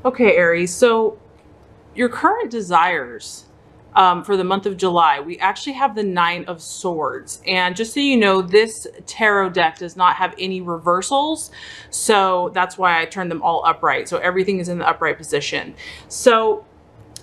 Okay, Aries, so your current desires for the month of July, we actually have the Nine of Swords. And just so you know, this tarot deck does not have any reversals. So that's why I turned them all upright. So everything is in the upright position. So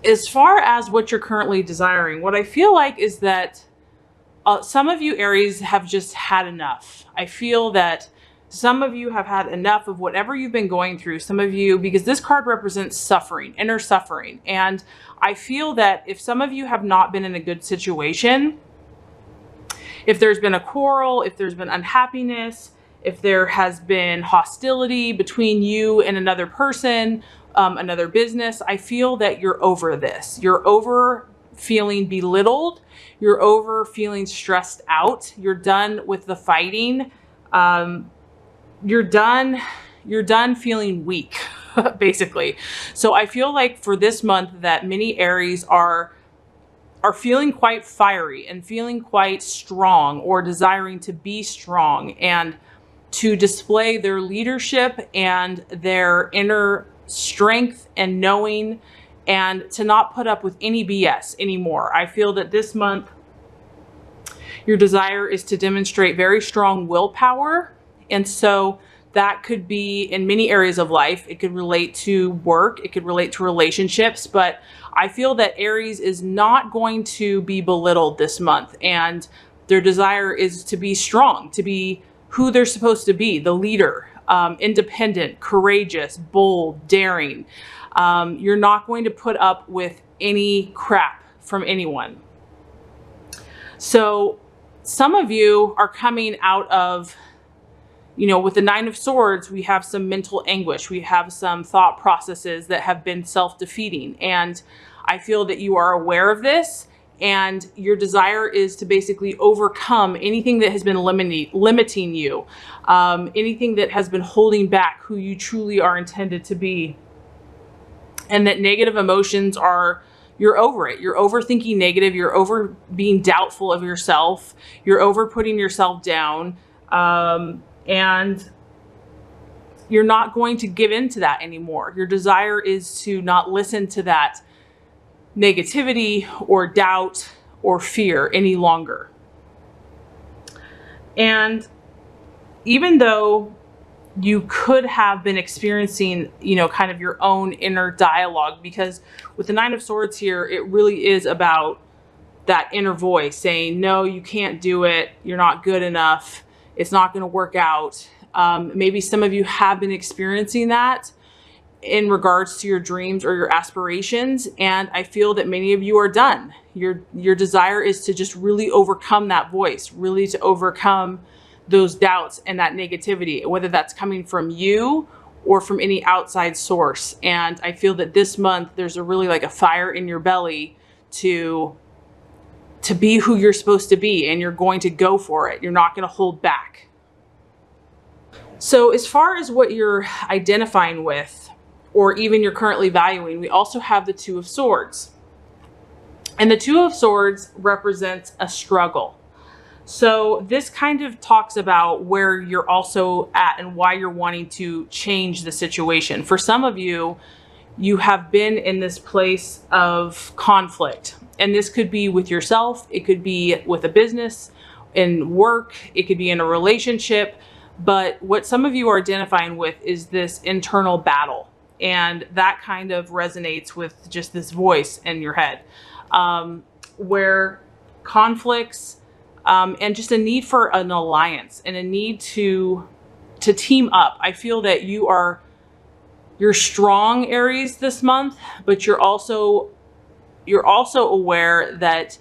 as far as what you're currently desiring, what I feel like is that some of you Aries have just had enough. I feel that some of you have had enough of whatever you've been going through. Some of you, because this card represents suffering, inner suffering. And I feel that if some of you have not been in a good situation, if there's been a quarrel, if there's been unhappiness, if there has been hostility between you and another person, another business, I feel that you're over this. You're over feeling belittled. You're over feeling stressed out. You're done with the fighting. You're done feeling weak, basically. So I feel like for this month that many Aries are feeling quite fiery and feeling quite strong, or desiring to be strong and to display their leadership and their inner strength and knowing, and to not put up with any BS anymore. I feel that this month your desire is to demonstrate very strong willpower. And so that could be in many areas of life. It could relate to work. It could relate to relationships. But I feel that Aries is not going to be belittled this month. And their desire is to be strong, to be who they're supposed to be, the leader, independent, courageous, bold, daring. You're not going to put up with any crap from anyone. So some of you are coming out of, with the Nine of Swords, we have some mental anguish. We have some thought processes that have been self-defeating. And I feel that you are aware of this, and your desire is to basically overcome anything that has been limiting you, anything that has been holding back who you truly are intended to be. And that negative emotions you're over it. You're overthinking negative. You're over being doubtful of yourself. You're over putting yourself down. And you're not going to give in to that anymore. Your desire is to not listen to that negativity or doubt or fear any longer. And even though you could have been experiencing, kind of your own inner dialogue, because with the Nine of Swords here, it really is about that inner voice saying, no, you can't do it. You're not good enough. It's not going to work out. Maybe some of you have been experiencing that in regards to your dreams or your aspirations. And I feel that many of you are done. Your desire is to just really overcome that voice, really to overcome those doubts and that negativity, whether that's coming from you or from any outside source. And I feel that this month there's a fire in your belly to be who you're supposed to be, and you're going to go for it. You're not going to hold back. So as far as what you're identifying with, or even you're currently valuing, we also have the Two of Swords. And the Two of Swords represents a struggle. So this kind of talks about where you're also at and why you're wanting to change the situation. For some of you, you have been in this place of conflict. And this could be with yourself. It could be with a business, in work. It could be in a relationship. But what some of you are identifying with is this internal battle. And that kind of resonates with just this voice in your head, where conflicts and just a need for an alliance and a need to team up. I feel that you're strong, Aries, this month, but you're also aware that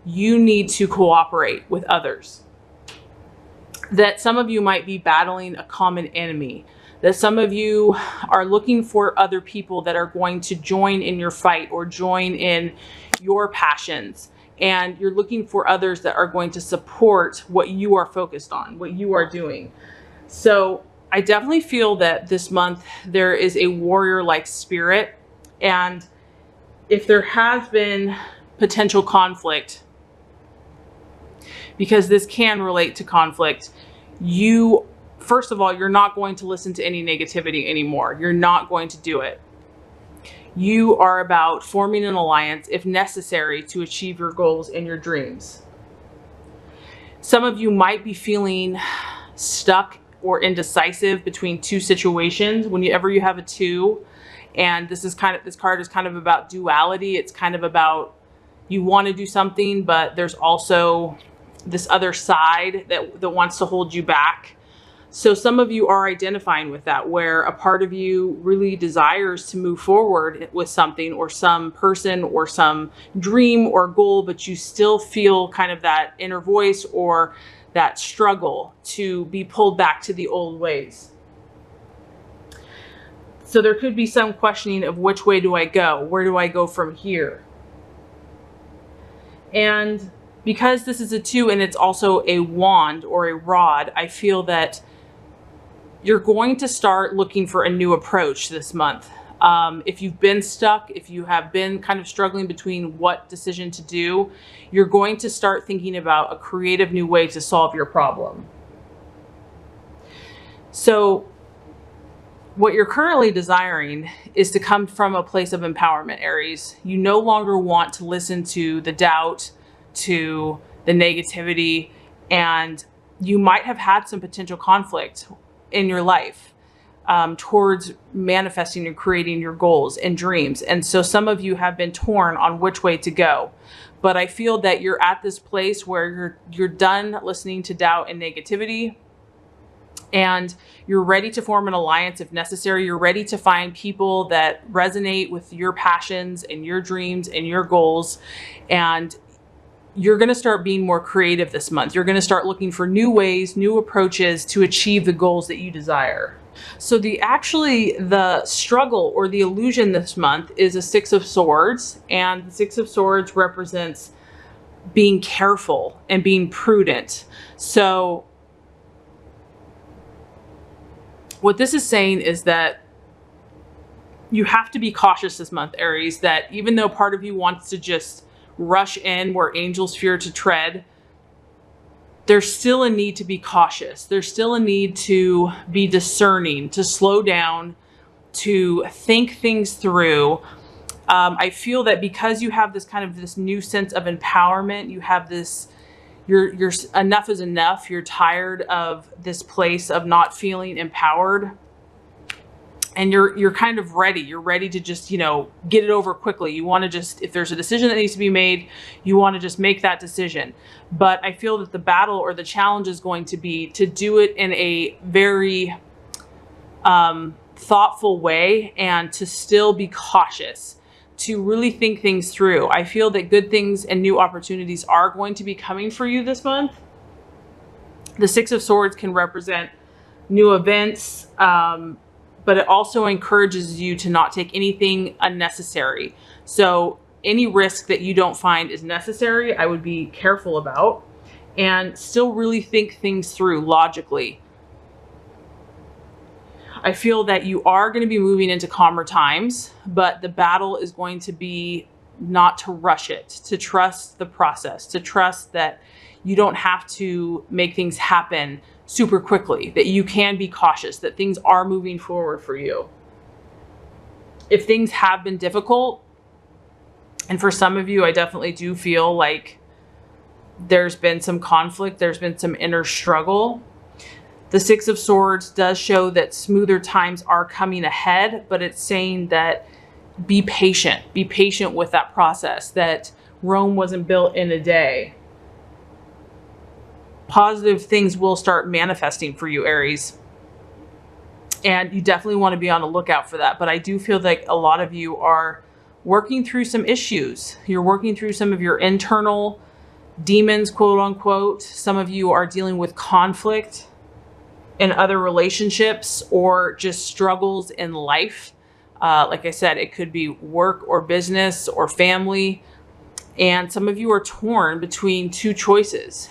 you need to cooperate with others. That some of you might be battling a common enemy. That some of you are looking for other people that are going to join in your fight or join in your passions. And you're looking for others that are going to support what you are focused on, what you are doing. So I definitely feel that this month there is a warrior-like spirit. And if there has been potential conflict, because this can relate to conflict, first of all, you're not going to listen to any negativity anymore. You're not going to do it. You are about forming an alliance if necessary to achieve your goals and your dreams. Some of you might be feeling stuck or indecisive between two situations. Whenever you have a two, and this card is kind of about duality. It's kind of about you want to do something, but there's also this other side that wants to hold you back. So some of you are identifying with that, where a part of you really desires to move forward with something or some person or some dream or goal, but you still feel kind of that inner voice or that struggle to be pulled back to the old ways. So there could be some questioning of which way do I go? Where do I go from here? And because this is a two and it's also a wand or a rod, I feel that you're going to start looking for a new approach this month. If you've been stuck, if you have been kind of struggling between what decision to do, you're going to start thinking about a creative new way to solve your problem. So what you're currently desiring is to come from a place of empowerment, Aries. You no longer want to listen to the doubt, to the negativity, and you might have had some potential conflict in your life towards manifesting and creating your goals and dreams. And so some of you have been torn on which way to go. But I feel that you're at this place where you're done listening to doubt and negativity, and you're ready to form an alliance if necessary. You're ready to find people that resonate with your passions and your dreams and your goals. And you're going to start being more creative this month. You're going to start looking for new ways, new approaches to achieve the goals that you desire. So the struggle or the illusion this month is a Six of Swords. And the Six of Swords represents being careful and being prudent. So what this is saying is that you have to be cautious this month, Aries, that even though part of you wants to just rush in where angels fear to tread, there's still a need to be cautious. There's still a need to be discerning, to slow down, to think things through. I feel that because you have this new sense of empowerment, you have this, you're enough is enough. You're tired of this place of not feeling empowered. And you're kind of ready. You're ready to just, get it over quickly. You want to just, if there's a decision that needs to be made, you want to just make that decision. But I feel that the battle or the challenge is going to be to do it in a very thoughtful way and to still be cautious, to really think things through. I feel that good things and new opportunities are going to be coming for you this month. The Six of Swords can represent new events, but it also encourages you to not take anything unnecessary. So any risk that you don't find is necessary, I would be careful about, and still really think things through logically. I feel that you are going to be moving into calmer times, but the battle is going to be not to rush it, to trust the process, to trust that you don't have to make things happen super quickly, that you can be cautious, that things are moving forward for you. If things have been difficult, and for some of you, I definitely do feel like there's been some conflict, there's been some inner struggle. The Six of Swords does show that smoother times are coming ahead, but it's saying that be patient with that process, that Rome wasn't built in a day. Positive things will start manifesting for you, Aries. And you definitely want to be on the lookout for that. But I do feel like a lot of you are working through some issues. You're working through some of your internal demons, quote unquote. Some of you are dealing with conflict in other relationships or just struggles in life. Like I said, it could be work or business or family. And some of you are torn between two choices,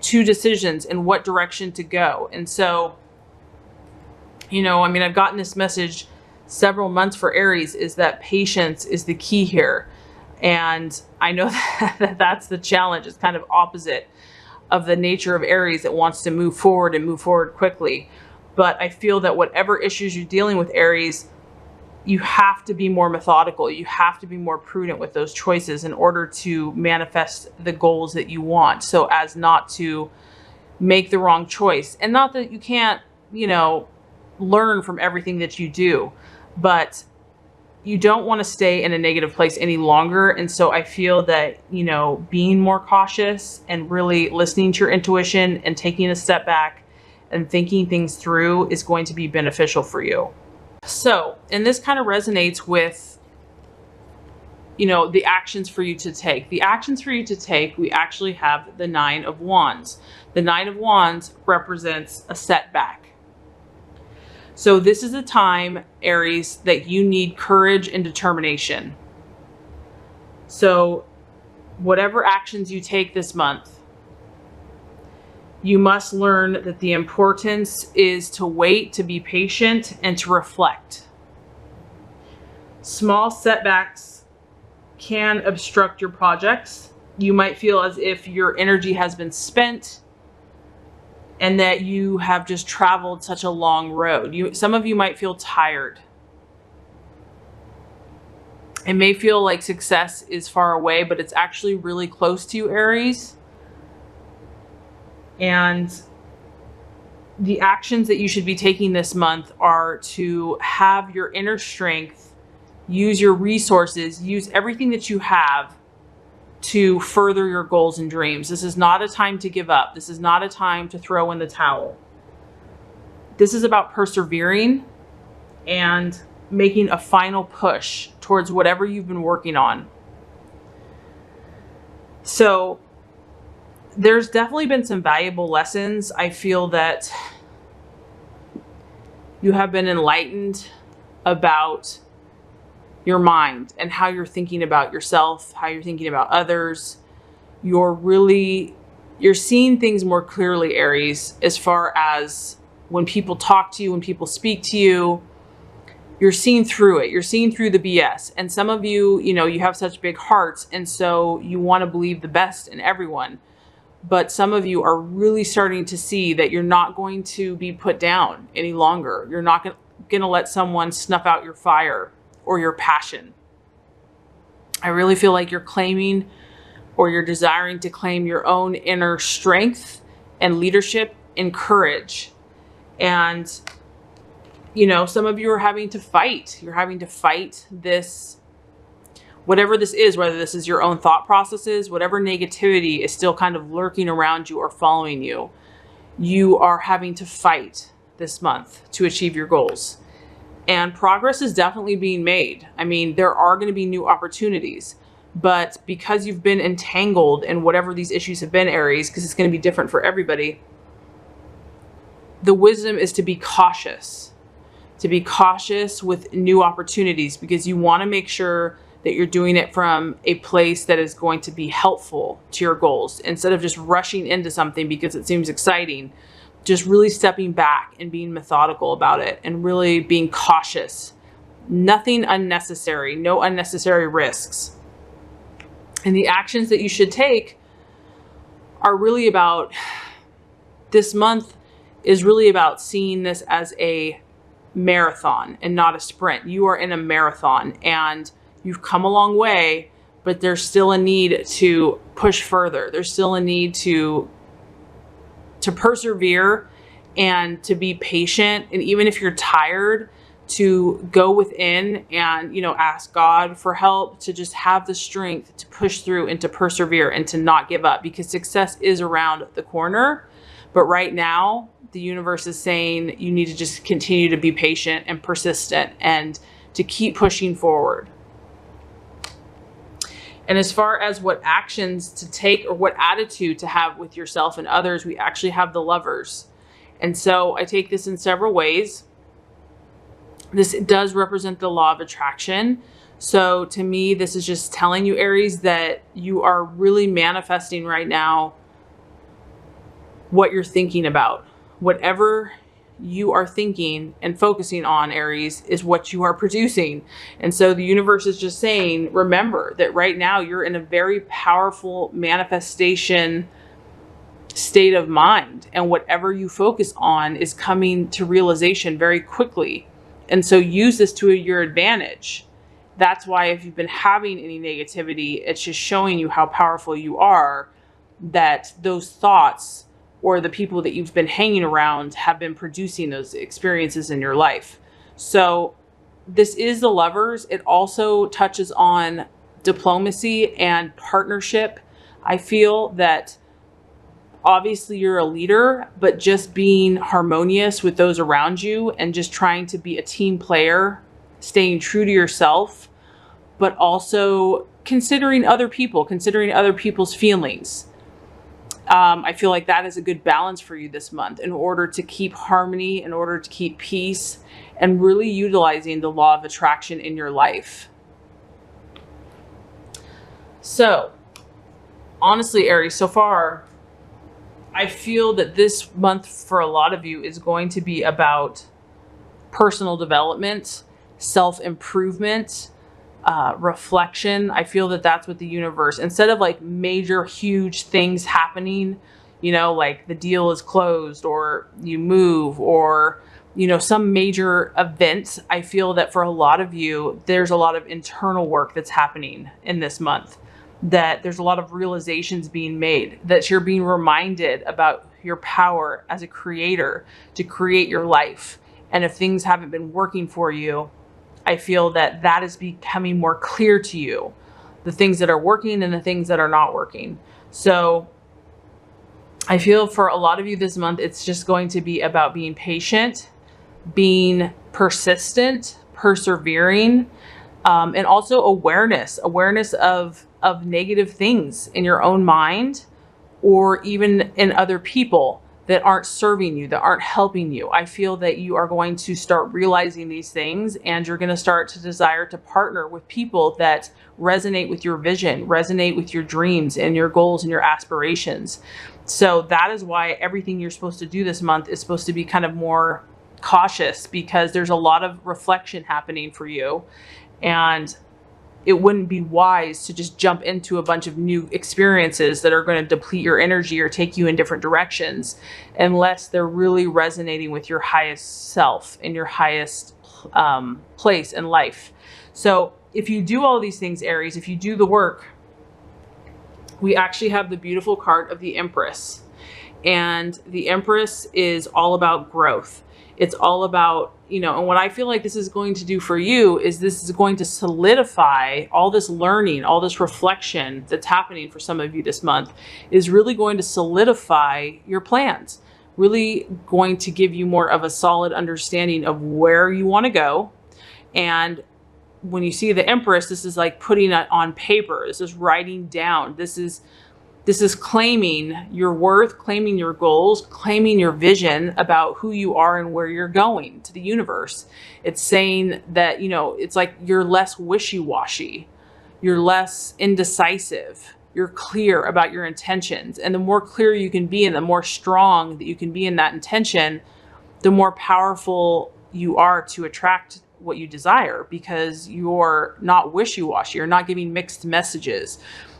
two decisions in what direction to go. And so, I've gotten this message several months for Aries, is that patience is the key here. And I know that that's the challenge. It's kind of opposite of the nature of Aries that wants to move forward and move forward quickly. But I feel that whatever issues you're dealing with, Aries, you have to be more methodical. You have to be more prudent with those choices in order to manifest the goals that you want, so as not to make the wrong choice. And not that you can't, you know, learn from everything that you do, but you don't want to stay in a negative place any longer. And so I feel that, you know, being more cautious and really listening to your intuition and taking a step back and thinking things through is going to be beneficial for you. So, and this kind of resonates with, you know, the actions for you to take. The actions for you to take, we actually have the Nine of Wands. The Nine of Wands represents a setback. So this is a time, Aries, that you need courage and determination. So whatever actions you take this month, you must learn that the importance is to wait, to be patient, and to reflect. Small setbacks can obstruct your projects. You might feel as if your energy has been spent and that you have just traveled such a long road. Some of you might feel tired. It may feel like success is far away, but it's actually really close to you, Aries. And the actions that you should be taking this month are to have your inner strength, use your resources, use everything that you have to further your goals and dreams. This is not a time to give up. This is not a time to throw in the towel. This is about persevering and making a final push towards whatever you've been working on. So there's definitely been some valuable lessons. I feel that you have been enlightened about your mind and how you're thinking about yourself, how you're thinking about others. You're seeing things more clearly, Aries, as far as when people talk to you, when people speak to you, you're seeing through it. You're seeing through the BS. And some of you, you know, you have such big hearts, and so you want to believe the best in everyone. But some of you are really starting to see that you're not going to be put down any longer. You're not going to let someone snuff out your fire or your passion. I really feel like you're claiming, or you're desiring to claim, your own inner strength and leadership and courage. And, you know, some of you are having to fight. You're having to fight this, whatever this is, whether this is your own thought processes, whatever negativity is still kind of lurking around you or following you. You are having to fight this month to achieve your goals. And progress is definitely being made. I mean, there are going to be new opportunities, but because you've been entangled in whatever these issues have been, Aries, because it's going to be different for everybody, the wisdom is to be cautious with new opportunities, because you want to make sure that you're doing it from a place that is going to be helpful to your goals, instead of just rushing into something because it seems exciting. Just really stepping back and being methodical about it and really being cautious. Nothing unnecessary, no unnecessary risks. And the actions that you should take are really about, this month is really about seeing this as a marathon and not a sprint. You are in a marathon and you've come a long way, but there's still a need to push further. There's still a need to persevere and to be patient. And even if you're tired, to go within and, you know, ask God for help, to just have the strength to push through and to persevere and to not give up, because success is around the corner. But right now, the universe is saying you need to just continue to be patient and persistent and to keep pushing forward. And as far as what actions to take or what attitude to have with yourself and others, we actually have the Lovers. And so I take this in several ways. This does represent the law of attraction. So to me, this is just telling you, Aries, that you are really manifesting right now what you're thinking about. Whatever you are thinking and focusing on, Aries, is what you are producing. And so the universe is just saying, remember that right now you're in a very powerful manifestation state of mind, and whatever you focus on is coming to realization very quickly. And so use this to your advantage. That's why if you've been having any negativity, it's just showing you how powerful you are, that those thoughts or the people that you've been hanging around have been producing those experiences in your life. So this is the Lovers. It also touches on diplomacy and partnership. I feel that obviously you're a leader, but just being harmonious with those around you and just trying to be a team player, staying true to yourself, but also considering other people, considering other people's feelings. I feel like that is a good balance for you this month in order to keep harmony, in order to keep peace, and really utilizing the law of attraction in your life. So, honestly, Aries, so far, I feel that this month for a lot of you is going to be about personal development, self-improvement, reflection. I feel that that's what the universe, instead of like major, huge things happening, you know, like the deal is closed or you move or, you know, some major event, I feel that for a lot of you, there's a lot of internal work that's happening in this month, that there's a lot of realizations being made, that you're being reminded about your power as a creator to create your life. And if things haven't been working for you, I feel that that is becoming more clear to you, the things that are working and the things that are not working. So I feel for a lot of you this month, it's just going to be about being patient, being persistent, persevering, and also awareness of negative things in your own mind or even in other people that aren't serving you, that aren't helping you. I feel that you are going to start realizing these things, and you're going to start to desire to partner with people that resonate with your vision, resonate with your dreams and your goals and your aspirations. So that is why everything you're supposed to do this month is supposed to be kind of more cautious, because there's a lot of reflection happening for you. And it wouldn't be wise to just jump into a bunch of new experiences that are going to deplete your energy or take you in different directions unless they're really resonating with your highest self and your highest place in life. So if you do all these things, Aries, if you do the work, we actually have the beautiful card of the Empress. And the Empress is all about growth. It's all about, you know, and what I feel like this is going to do for you is this is going to solidify all this learning, all this reflection that's happening for some of you this month is really going to solidify your plans, really going to give you more of a solid understanding of where you want to go. And when you see the Empress, this is like putting it on paper. This is writing down. This is claiming your worth, claiming your goals, claiming your vision about who you are and where you're going to the universe. It's saying that, you know, it's like you're less wishy-washy. You're less indecisive. You're clear about your intentions. And the more clear you can be and the more strong that you can be in that intention, the more powerful you are to attract what you desire, because you're not wishy-washy. You're not giving mixed messages.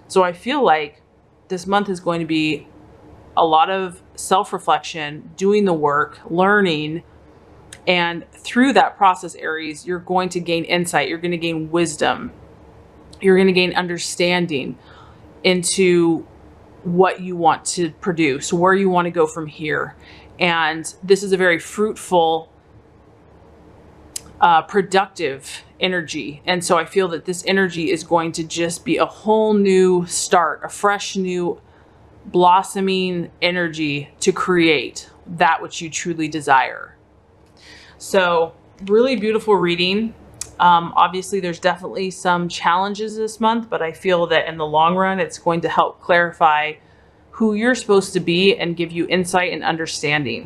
So I feel like this month is going to be a lot of self-reflection, doing the work, learning. And through that process, Aries, you're going to gain insight. You're going to gain wisdom. You're going to gain understanding into what you want to produce, where you want to go from here. And this is a very fruitful, productive energy. And so I feel that this energy is going to just be a whole new start, a fresh new blossoming energy to create that which you truly desire. So really beautiful reading. Obviously there's definitely some challenges this month, but I feel that in the long run, it's going to help clarify who you're supposed to be and give you insight and understanding.